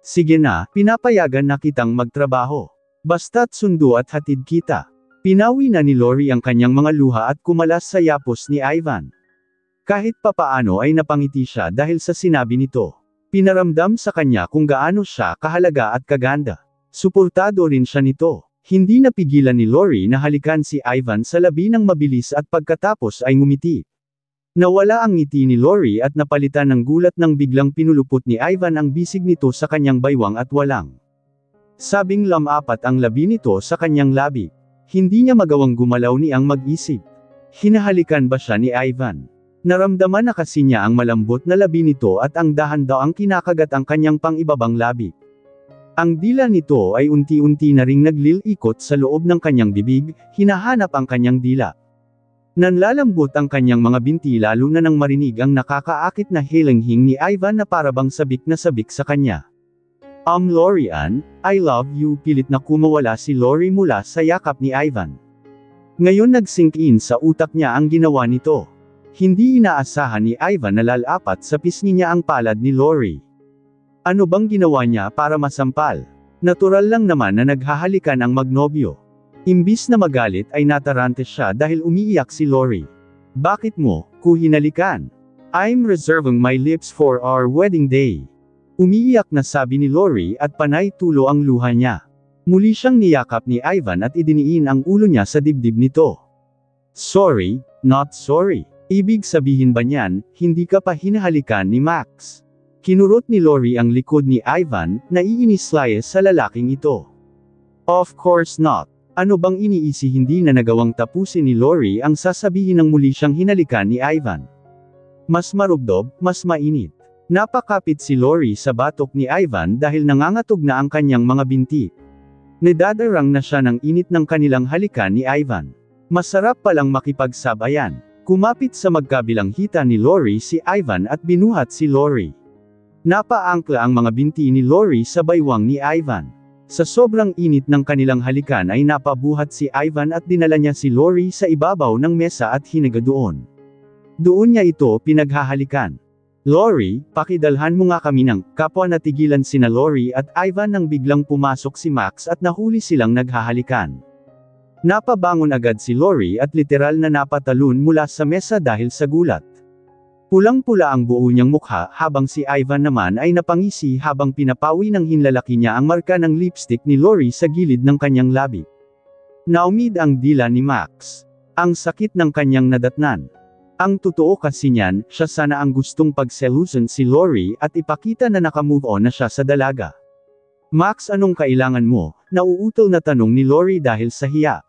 Sige na, pinapayagan na kitang magtrabaho. Basta't sundo at hatid kita. Pinawi na ni Lori ang kanyang mga luha at kumalas sa yapos ni Ivan. Kahit papaano ay napangiti siya dahil sa sinabi nito. Pinaramdam sa kanya kung gaano siya kahalaga at kaganda. Suportado rin siya nito. Hindi napigilan ni Lori na halikan si Ivan sa labi ng mabilis at pagkatapos ay ngumiti. Nawala ang ngiti ni Lori at napalitan ng gulat nang biglang pinulupot ni Ivan ang bisig nito sa kanyang baywang at walang sabing lamapat ang labi nito sa kanyang labi. Hindi niya magawang gumalaw ni ang mag-isip. Hinahalikan ba siya ni Ivan? Naramdaman na kasi niya ang malambot na labi nito at ang dahan-daang kinakagat ang kanyang pang-ibabang labi. Ang dila nito ay unti-unti na ring naglilikot sa loob ng kanyang bibig, hinahanap ang kanyang dila. Nanlalambot ang kanyang mga binti lalo na nang marinig ang nakakaakit na hilinghing ni Ivan na parabang sabik na sabik sa kanya. Lori Ann, I love you, pilit na kumawala si Lori mula sa yakap ni Ivan. Ngayon nag-sink in sa utak niya ang ginawa nito. Hindi inaasahan ni Ivan na lalapat sa pisngi niya ang palad ni Lori. Ano bang ginawa niya para masampal? Natural lang naman na naghahalikan ang magnobyo. Imbis na magalit ay natarante siya dahil umiiyak si Lori. Bakit mo ko hinalikan? I'm reserving my lips for our wedding day. Umiiyak na sabi ni Lori at panay tulo ang luha niya. Muli siyang niyakap ni Ivan at idiniin ang ulo niya sa dibdib nito. Sorry, not sorry. Ibig sabihin ba niyan, hindi ka pa hinahalikan ni Max? Kinurot ni Lori ang likod ni Ivan, naiinis sa lalaking ito. Of course not. Ano bang iniisi hindi na nagawang tapusin ni Lori ang sasabihin ng muli siyang hinalikan ni Ivan? Mas marubdob, mas mainit. Napakapit si Lori sa batok ni Ivan dahil nangangatog na ang kanyang mga binti. Nadadarang na siya ng init ng kanilang halikan ni Ivan. Masarap palang makipagsabayan. Kumapit sa magkabilang hita ni Lori si Ivan at binuhat si Lori. Napaangkla ang mga binti ni Lori sa baywang ni Ivan. Sa sobrang init ng kanilang halikan ay napabuhat si Ivan at dinala niya si Lori sa ibabaw ng mesa at hinaga doon. Doon niya ito pinaghahalikan. Lori, pakidalhan mo nga kami ng kapwa. Natigilan sina Lori at Ivan nang biglang pumasok si Max at nahuli silang naghahalikan. Napabangon agad si Lori at literal na napatalon mula sa mesa dahil sa gulat. Pulang-pula ang buo niyang mukha habang si Ivan naman ay napangisi habang pinapawi ng hinlalaki niya ang marka ng lipstick ni Lori sa gilid ng kanyang labi. Naumid ang dila ni Max. Ang sakit ng kanyang nadatnan. Ang totoo kasi niyan, siya sana ang gustong pagselusan si Lori at ipakita na nakamove on na siya sa dalaga. Max, anong kailangan mo? Nauutol na tanong ni Lori dahil sa hiya.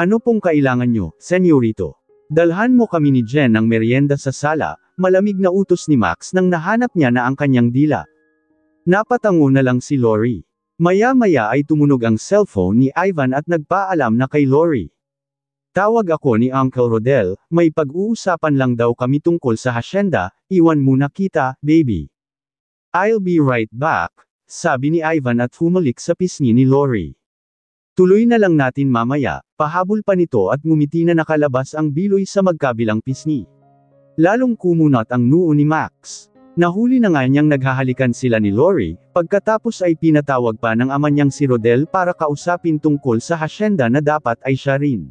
Ano pong kailangan nyo, senyorito? Dalhan mo kami ni Jen ng merienda sa sala, malamig na utos ni Max nang nahanap niya na ang kanyang dila. Napatango na lang si Lori. Maya-maya ay tumunog ang cellphone ni Ivan at nagpaalam na kay Lori. Tawag ako ni Uncle Rodel, may pag-uusapan lang daw kami tungkol sa hasyenda, iwan muna kita, baby. I'll be right back, sabi ni Ivan at humalik sa pisngi ni Lori. Tuloy na lang natin mamaya, pahabol pa nito at ngumiti na nakalabas ang biloy sa magkabilang pisngi. Lalong kumunat ang noo ni Max. Nahuli na nga niyang naghahalikan sila ni Lori, pagkatapos ay pinatawag pa ng ama niyang si Rodel para kausapin tungkol sa hasyenda na dapat ay siya rin.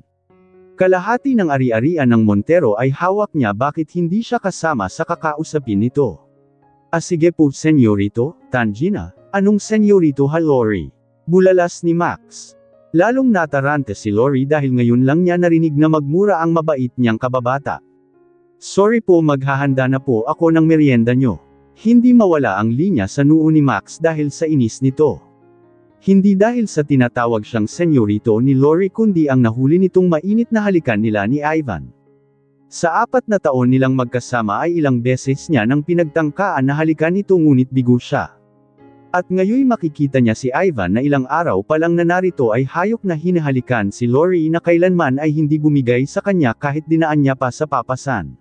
Kalahati ng ari-arian ng Montero ay hawak niya, bakit hindi siya kasama sa kakausapin nito? Sige po senyorito, Tangina, anong senyorito ha Lori? Bulalas ni Max. Lalong natarante si Lori dahil ngayon lang niya narinig na magmura ang mabait niyang kababata. Sorry po, maghahanda na po ako ng merienda nyo. Hindi mawala ang linya sa noo ni Max dahil sa inis nito. Hindi dahil sa tinatawag siyang senyorito ni Lori kundi ang nahuli nitong mainit na halikan nila ni Ivan. Sa 4 na taon nilang magkasama ay ilang beses niya nang pinagtangkaan na halikan ito ngunit bigo siya. At ngayoy makikita niya si Ivan na ilang araw pa lang na narito ay hayok na hinahalikan si Lori na kailanman ay hindi bumigay sa kanya kahit dinaan niya pa sa papasan.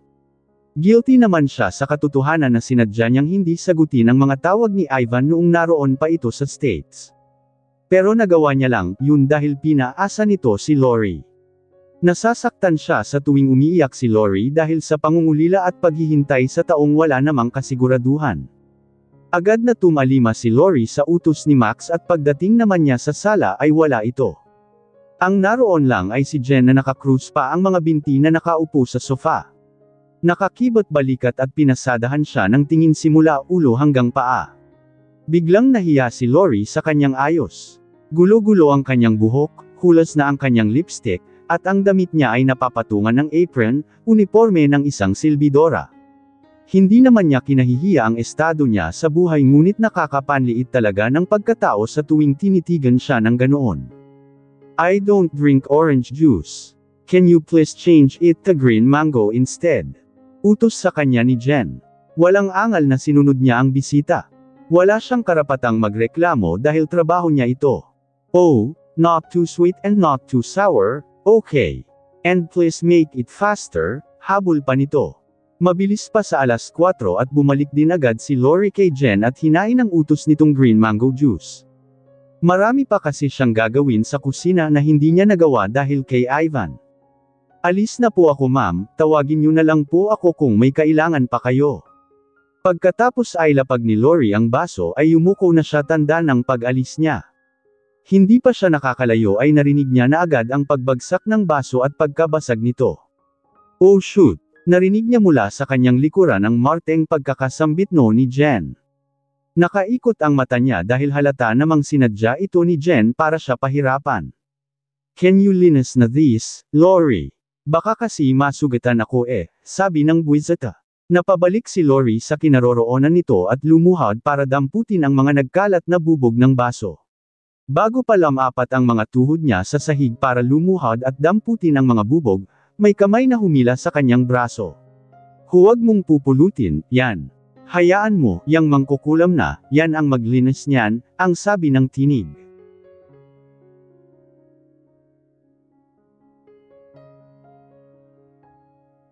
Guilty naman siya sa katotohanan na sinadya niyang hindi sagutin ang mga tawag ni Ivan noong naroon pa ito sa States. Pero nagawa niya lang yun dahil pinaasa nito si Lori. Nasasaktan siya sa tuwing umiiyak si Lori dahil sa pangungulila at paghihintay sa taong wala namang kasiguraduhan. Agad na tumalima si Lori sa utos ni Max at pagdating naman niya sa sala ay wala ito. Ang naroon lang ay si Jen na nakakrus pa ang mga binti na nakaupo sa sofa. Nakakibot balikat at pinasadahan siya ng tingin simula ulo hanggang paa. Biglang nahiya si Lori sa kanyang ayos. Gulo-gulo ang kanyang buhok, hulas na ang kanyang lipstick, at ang damit niya ay napapatungan ng apron, uniforme ng isang silbidora. Hindi naman niya kinahihiya ang estado niya sa buhay ngunit nakakapanliit talaga ng pagkatao sa tuwing tinitigan siya ng ganoon. I don't drink orange juice. Can you please change it to green mango instead? Utos sa kanya ni Jen. Walang angal na sinunod niya ang bisita. Wala siyang karapatang magreklamo dahil trabaho niya ito. Oh, not too sweet and not too sour, okay. And please make it faster, habol pa nito. Mabilis pa sa 4:00 at bumalik din agad si Lori kay Jen at hinain ang utos nitong green mango juice. Marami pa kasi siyang gagawin sa kusina na hindi niya nagawa dahil kay Ivan. Alis na po ako ma'am, tawagin niyo na lang po ako kung may kailangan pa kayo. Pagkatapos ay lapag ni Lori ang baso ay yumuko na siya tanda ng pag-alis niya. Hindi pa siya nakakalayo ay narinig niya na agad ang pagbagsak ng baso at pagkabasag nito. Oh shoot! Narinig niya mula sa kanyang likuran ang marteng pagkakasambit ni Jen. Nakaikot ang mata niya dahil halata namang sinadya ito ni Jen para siya pahirapan. Can you linis na this, Lori? Baka kasi masugatan ako sabi ng buwisita. Napabalik si Lori sa kinaroroonan nito at lumuhad para damputin ang mga nagkalat na bubog ng baso. Bago pa lamapat ang mga tuhod niya sa sahig para lumuhad at damputin ang mga bubog, may kamay na humila sa kanyang braso. Huwag mong pupulutin, yan. Hayaan mo, yang mangkukulam na, yan ang maglinis niyan, ang sabi ng tinig.